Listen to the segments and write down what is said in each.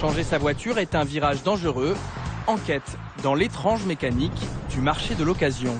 Changer sa voiture est un virage dangereux. Enquête dans l'étrange mécanique du marché de l'occasion.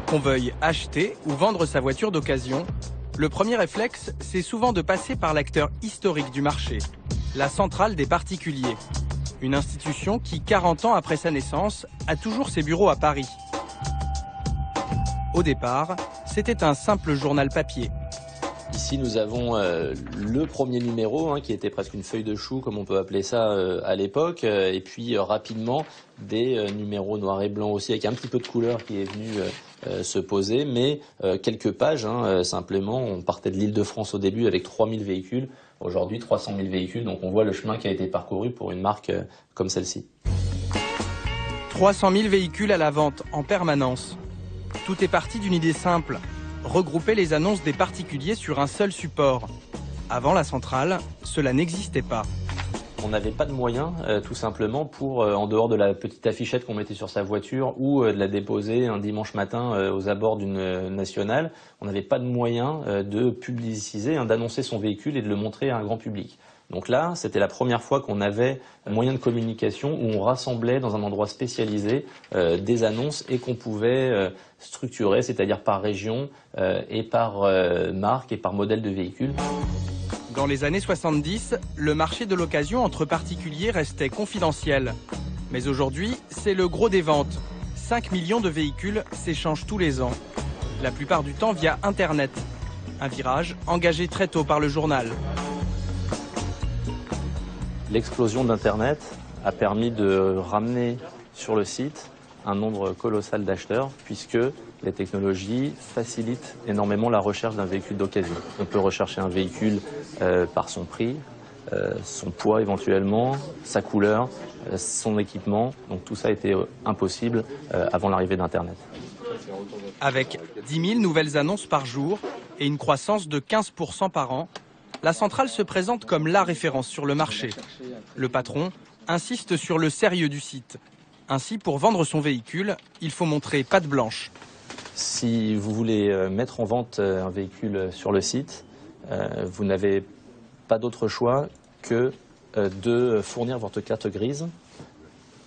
Qu'on veuille acheter ou vendre sa voiture d'occasion, le premier réflexe, c'est souvent de passer par l'acteur historique du marché, la centrale des particuliers. Une institution qui, 40 ans après sa naissance, a toujours ses bureaux à Paris. Au départ, c'était un simple journal papier. Ici, nous avons le premier numéro, qui était presque une feuille de chou, comme on peut appeler ça à l'époque, et puis rapidement des numéros noirs et blancs aussi, avec un petit peu de couleur qui est venu se poser, mais quelques pages, simplement. On partait de l'Île-de-France au début avec 3000 véhicules, aujourd'hui 300 000 véhicules, donc on voit le chemin qui a été parcouru pour une marque comme celle-ci. 300 000 véhicules à la vente en permanence. Tout est parti d'une idée simple. Regrouper les annonces des particuliers sur un seul support. Avant la centrale, cela n'existait pas. On n'avait pas de moyens, tout simplement, pour, en dehors de la petite affichette qu'on mettait sur sa voiture ou de la déposer un dimanche matin aux abords d'une nationale, on n'avait pas de moyens de publiciser, d'annoncer son véhicule et de le montrer à un grand public. Donc là, c'était la première fois qu'on avait un moyen de communication où on rassemblait dans un endroit spécialisé des annonces et qu'on pouvait structurer, c'est-à-dire par région et par marque et par modèle de véhicule. Dans les années 70, le marché de l'occasion entre particuliers restait confidentiel. Mais aujourd'hui, c'est le gros des ventes. 5 millions de véhicules s'échangent tous les ans. La plupart du temps via Internet. Un virage engagé très tôt par le journal. L'explosion d'Internet a permis de ramener sur le site un nombre colossal d'acheteurs, puisque les technologies facilitent énormément la recherche d'un véhicule d'occasion. On peut rechercher un véhicule par son prix, son poids éventuellement, sa couleur, son équipement. Donc tout ça était impossible avant l'arrivée d'Internet. Avec 10 000 nouvelles annonces par jour et une croissance de 15% par an, la centrale se présente comme la référence sur le marché. Le patron insiste sur le sérieux du site. Ainsi, pour vendre son véhicule, il faut montrer patte blanche. Si vous voulez mettre en vente un véhicule sur le site, vous n'avez pas d'autre choix que de fournir votre carte grise.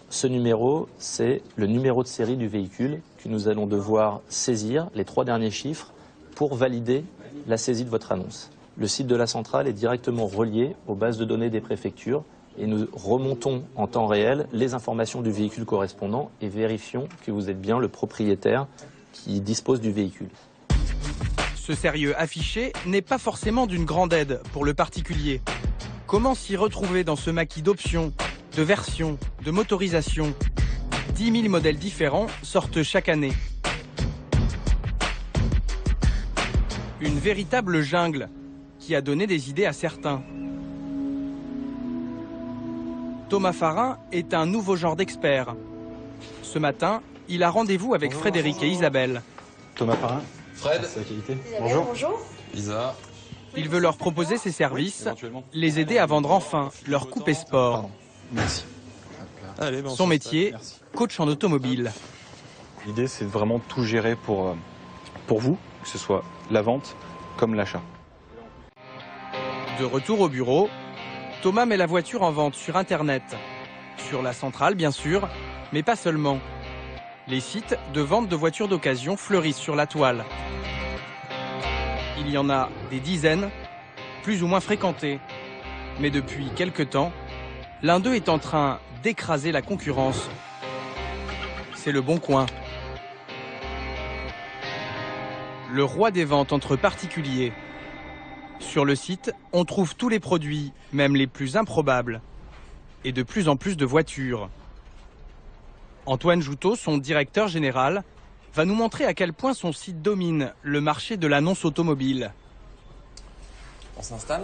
Ce numéro, c'est le numéro de série du véhicule que nous allons devoir saisir, les 3 derniers chiffres, pour valider la saisie de votre annonce. Le site de la centrale est directement relié aux bases de données des préfectures et nous remontons en temps réel les informations du véhicule correspondant et vérifions que vous êtes bien le propriétaire qui dispose du véhicule. Ce sérieux affiché n'est pas forcément d'une grande aide pour le particulier. Comment s'y retrouver dans ce maquis d'options, de versions, de motorisations? 10 000 modèles différents sortent chaque année. Une véritable jungle qui a donné des idées à certains. Thomas Farin est un nouveau genre d'expert. Ce matin, il a rendez-vous avec Frédéric et Isabelle. Thomas Farin. Fred. Bonjour. Bonjour. Isa. Il veut leur proposer ses services, les aider à vendre enfin leur coupé sport. Pardon. Merci. Allez, Son métier, coach en automobile. L'idée, c'est vraiment tout gérer pour vous, que ce soit la vente comme l'achat. De retour au bureau, Thomas met la voiture en vente sur Internet. Sur la centrale, bien sûr, mais pas seulement. Les sites de vente de voitures d'occasion fleurissent sur la toile. Il y en a des dizaines, plus ou moins fréquentés. Mais depuis quelque temps, l'un d'eux est en train d'écraser la concurrence. C'est Le Bon Coin. Le roi des ventes entre particuliers. Sur le site, on trouve tous les produits, même les plus improbables. Et de plus en plus de voitures. Antoine Joutot, son directeur général, va nous montrer à quel point son site domine le marché de l'annonce automobile. On s'installe.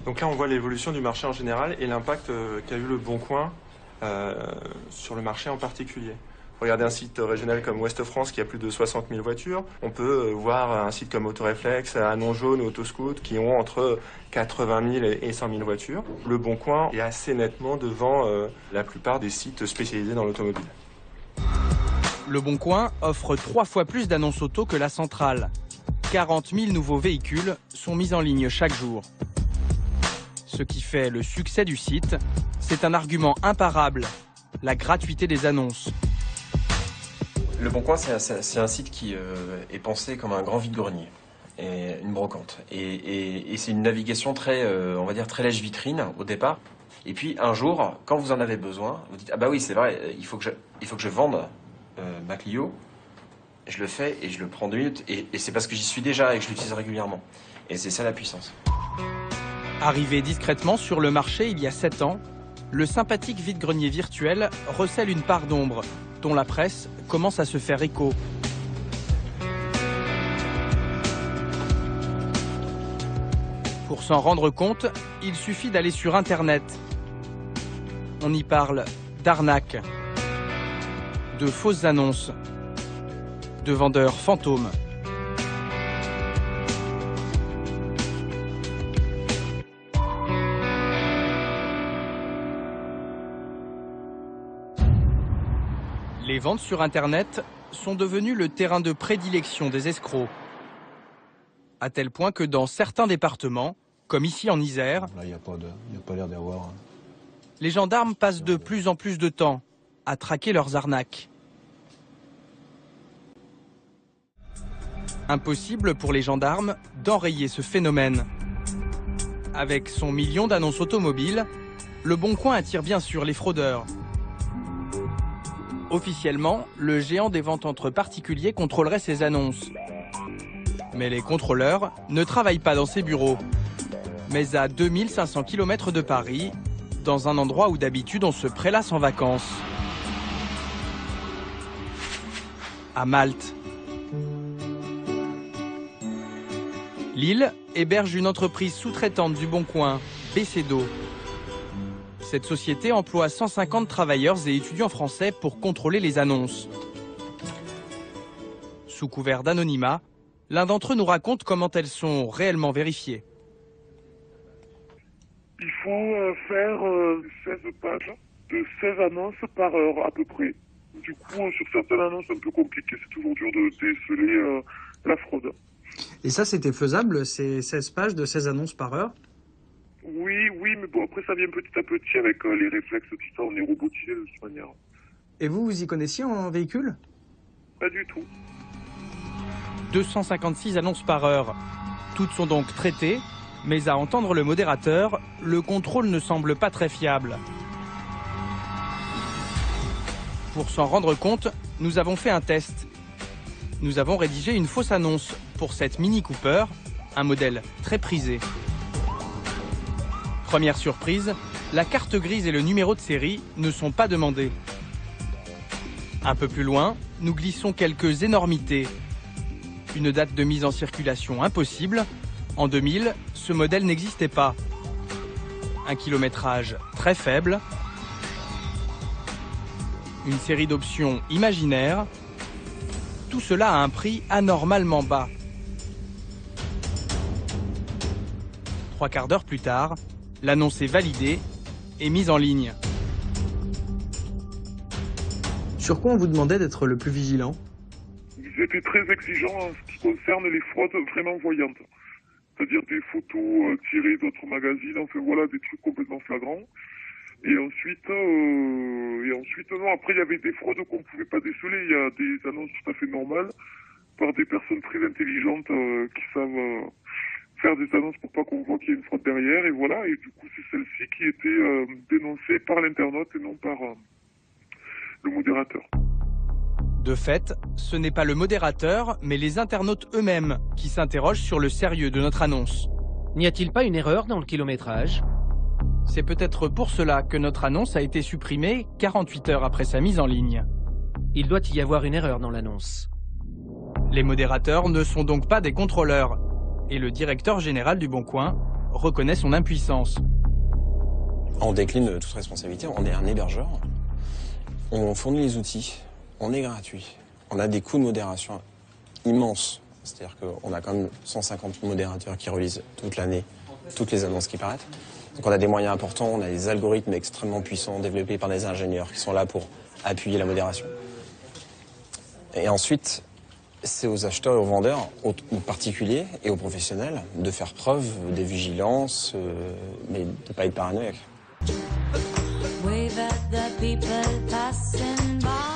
Donc là, on voit l'évolution du marché en général et l'impact qu'a eu Le Bon Coin sur le marché en particulier. Il Regardez un site régional comme Ouest France qui a plus de 60 000 voitures. On peut voir un site comme Autoréflexe, Anon Jaune ou Autoscout qui ont entre 80 000 et 100 000 voitures. Le Bon Coin est assez nettement devant la plupart des sites spécialisés dans l'automobile. Le Bon Coin offre 3 fois plus d'annonces auto que la centrale. 40 000 nouveaux véhicules sont mis en ligne chaque jour. Ce qui fait le succès du site, c'est un argument imparable, la gratuité des annonces. Le Bon Coin, c'est un site qui est pensé comme un grand vide-grenier et une brocante. Et c'est une navigation très, on va dire, très lèche-vitrine au départ. Et puis un jour, quand vous en avez besoin, vous dites « Ah bah oui, c'est vrai, il faut que je vende ma Clio. » Je le fais et je le prends 2 minutes. Et c'est parce que j'y suis déjà et que je l'utilise régulièrement. Et c'est ça la puissance. Arrivé discrètement sur le marché il y a 7 ans, le sympathique vide-grenier virtuel recèle une part d'ombre dont la presse commence à se faire écho. Pour s'en rendre compte, il suffit d'aller sur Internet. On y parle d'arnaque, de fausses annonces, de vendeurs fantômes. Les ventes sur Internet sont devenues le terrain de prédilection des escrocs. À tel point que dans certains départements, comme ici en Isère, là, il n'y a pas l'air d'avoir. Les gendarmes passent de plus en plus de temps à traquer leurs arnaques. Impossible pour les gendarmes d'enrayer ce phénomène. Avec son million d'annonces automobiles, Le Bon Coin attire bien sûr les fraudeurs. Officiellement, le géant des ventes entre particuliers contrôlerait ces annonces. Mais les contrôleurs ne travaillent pas dans ces bureaux, mais à 2500 km de Paris, dans un endroit où d'habitude on se prélasse en vacances. À Malte. Lille héberge une entreprise sous-traitante du Bon Coin, BCDO. Cette société emploie 150 travailleurs et étudiants français pour contrôler les annonces. Sous couvert d'anonymat, l'un d'entre eux nous raconte comment elles sont réellement vérifiées. Il faut faire 16 pages de 16 annonces par heure à peu près. Du coup, sur certaines annonces un peu compliquées, c'est toujours dur de déceler la fraude. Et ça, c'était faisable, ces 16 pages de 16 annonces par heure? Oui, mais bon, après ça vient petit à petit avec les réflexes, tout ça, on est robotisé de toute manière. Et vous y connaissiez en véhicule? Pas du tout. 256 annonces par heure. Toutes sont donc traitées, mais à entendre le modérateur, le contrôle ne semble pas très fiable. Pour s'en rendre compte, nous avons fait un test. Nous avons rédigé une fausse annonce pour cette Mini Cooper, un modèle très prisé. Première surprise, la carte grise et le numéro de série ne sont pas demandés. Un peu plus loin, nous glissons quelques énormités. Une date de mise en circulation impossible. En 2000, ce modèle n'existait pas. Un kilométrage très faible. Une série d'options imaginaires. Tout cela à un prix anormalement bas. 3 quarts d'heure plus tard, l'annonce est validée et mise en ligne. Sur quoi on vous demandait d'être le plus vigilant? Ils étaient très exigeants en ce qui concerne les fraudes vraiment voyantes. C'est-à-dire des photos tirées d'autres magazines, enfin voilà, des trucs complètement flagrants. Et ensuite, non, après il y avait des fraudes qu'on ne pouvait pas déceler. Il y a des annonces tout à fait normales par des personnes très intelligentes qui savent faire des annonces pour pas qu'on voit qu'il y a une fraude derrière. Et voilà, et du coup c'est celle-ci qui était dénoncée par l'internaute et non par le modérateur. De fait, ce n'est pas le modérateur, mais les internautes eux-mêmes qui s'interrogent sur le sérieux de notre annonce. N'y a-t-il pas une erreur dans le kilométrage? C'est peut-être pour cela que notre annonce a été supprimée 48 heures après sa mise en ligne. Il doit y avoir une erreur dans l'annonce. Les modérateurs ne sont donc pas des contrôleurs. Et le directeur général du Bon Coin reconnaît son impuissance. On décline toute responsabilité, on est un hébergeur. On fournit les outils. on est gratuit. On a des coûts de modération immenses. C'est-à-dire qu'on a quand même 150 modérateurs qui relisent toute l'année toutes les annonces qui paraissent. Donc on a des moyens importants, on a des algorithmes extrêmement puissants développés par des ingénieurs qui sont là pour appuyer la modération. Et ensuite, c'est aux acheteurs et aux vendeurs, aux particuliers et aux professionnels, de faire preuve de vigilance, mais de ne pas être paranoïaque. Wave at the people passing by.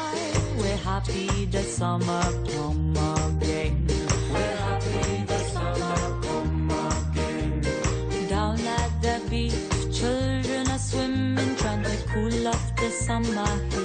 We're happy the summer come again. We're happy the summer come again. Down at the beach, children are swimming, trying to cool off the summer.